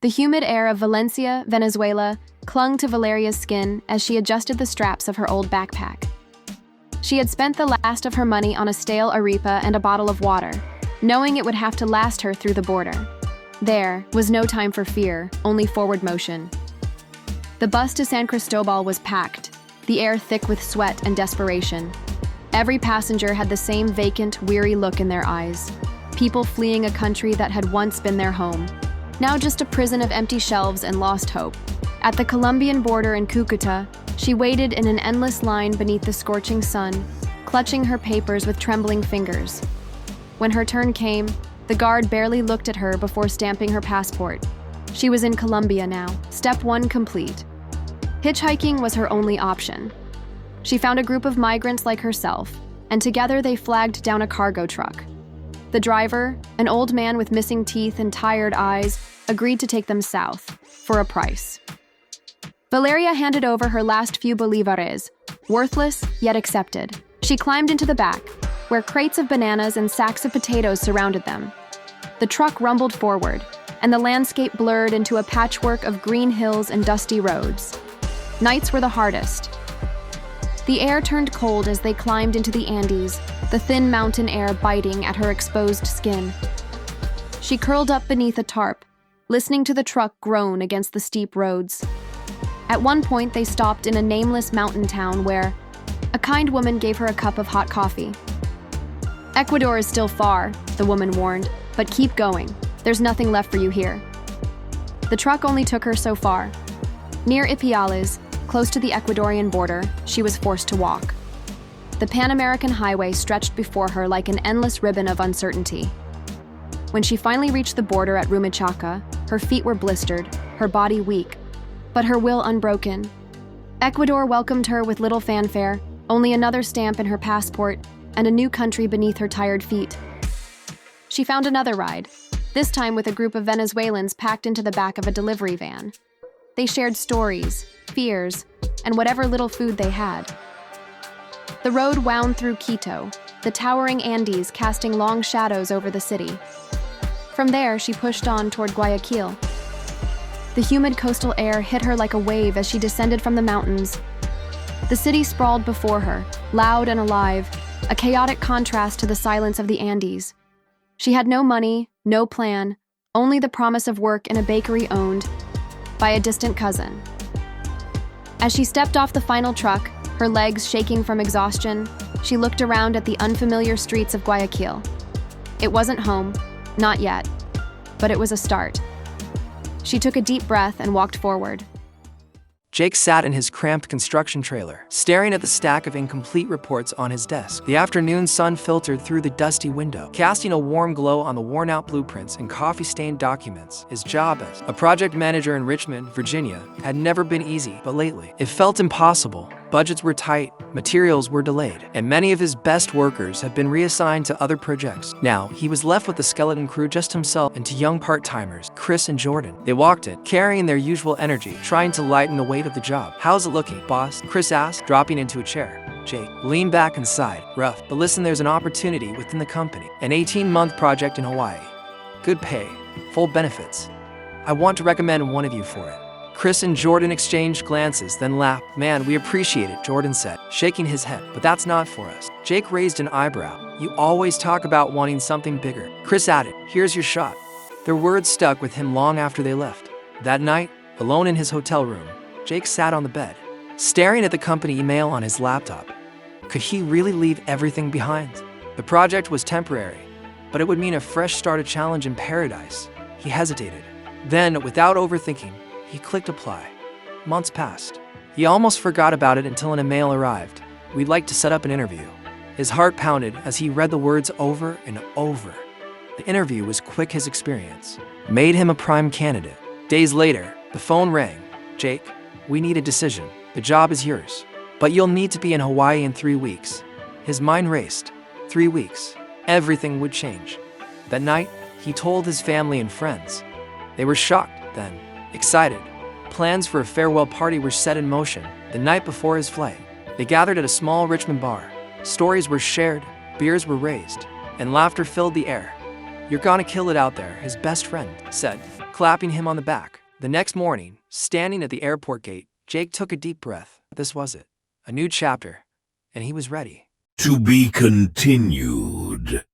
The humid air of Valencia, Venezuela, clung to Valeria's skin as she adjusted the straps of her old backpack. She had spent the last of her money on a stale arepa and a bottle of water, knowing it would have to last her through the border. There was no time for fear, only forward motion. The bus to San Cristobal was packed, the air thick with sweat and desperation. Every passenger had the same vacant, weary look in their eyes. People fleeing a country that had once been their home, now just a prison of empty shelves and lost hope. At the Colombian border in Cucuta, she waited in an endless line beneath the scorching sun, clutching her papers with trembling fingers. When her turn came, the guard barely looked at her before stamping her passport. She was in Colombia now, step 1 complete. Hitchhiking was her only option. She found a group of migrants like herself, and together they flagged down a cargo truck. The driver, an old man with missing teeth and tired eyes, agreed to take them south, for a price. Valeria handed over her last few bolivares, worthless yet accepted. She climbed into the back, where crates of bananas and sacks of potatoes surrounded them. The truck rumbled forward, and the landscape blurred into a patchwork of green hills and dusty roads. Nights were the hardest. The air turned cold as they climbed into the Andes, the thin mountain air biting at her exposed skin. She curled up beneath a tarp, listening to the truck groan against the steep roads. At one point, they stopped in a nameless mountain town where a kind woman gave her a cup of hot coffee. "Ecuador is still far," the woman warned, "but keep going. There's nothing left for you here." The truck only took her so far. Near Ipiales, close to the Ecuadorian border, she was forced to walk. The Pan-American highway stretched before her like an endless ribbon of uncertainty. When she finally reached the border at Rumichaca, her feet were blistered, her body weak, but her will unbroken. Ecuador welcomed her with little fanfare, only another stamp in her passport, and a new country beneath her tired feet. She found another ride, this time with a group of Venezuelans packed into the back of a delivery van. They shared stories, fears, and whatever little food they had. The road wound through Quito, the towering Andes casting long shadows over the city. From there, she pushed on toward Guayaquil. The humid coastal air hit her like a wave as she descended from the mountains. The city sprawled before her, loud and alive, a chaotic contrast to the silence of the Andes. She had no money, no plan, only the promise of work in a bakery owned by a distant cousin. As she stepped off the final truck, her legs shaking from exhaustion, she looked around at the unfamiliar streets of Guayaquil. It wasn't home, not yet, but it was a start. She took a deep breath and walked forward. Jake sat in his cramped construction trailer, staring at the stack of incomplete reports on his desk. The afternoon sun filtered through the dusty window, casting a warm glow on the worn-out blueprints and coffee-stained documents. His job as a project manager in Richmond, Virginia, had never been easy, but lately, it felt impossible. Budgets were tight, materials were delayed, and many of his best workers had been reassigned to other projects. Now, he was left with the skeleton crew just himself and two young part-timers, Chris and Jordan. They walked it, carrying their usual energy, trying to lighten the weight of the job. "How's it looking, boss?" Chris asked, dropping into a chair. Jake leaned back and sighed. "Rough, but listen, there's an opportunity within the company. An 18-month project in Hawaii. Good pay, full benefits. I want to recommend one of you for it." Chris and Jordan exchanged glances, then laughed. "Man, we appreciate it," Jordan said, shaking his head. "But that's not for us." Jake raised an eyebrow. "You always talk about wanting something bigger." Chris added, "Here's your shot." Their words stuck with him long after they left. That night, alone in his hotel room, Jake sat on the bed, staring at the company email on his laptop. Could he really leave everything behind? The project was temporary, but it would mean a fresh start, a challenge in paradise. He hesitated. Then, without overthinking, he clicked apply. Months passed. He almost forgot about it until an email arrived. "We'd like to set up an interview." His heart pounded as he read the words over and over. The interview was quick. His experience made him a prime candidate. Days later, the phone rang. "Jake, we need a decision. The job is yours, but you'll need to be in Hawaii in 3 weeks." His mind raced. 3 weeks. Everything would change. That night, he told his family and friends. They were shocked, then excited. Plans for a farewell party were set in motion the night before his flight. They gathered at a small Richmond bar. Stories were shared, beers were raised, and laughter filled the air. "You're gonna kill it out there," his best friend said, clapping him on the back. The next morning, standing at the airport gate, Jake took a deep breath. This was it. A new chapter. And he was ready. To be continued.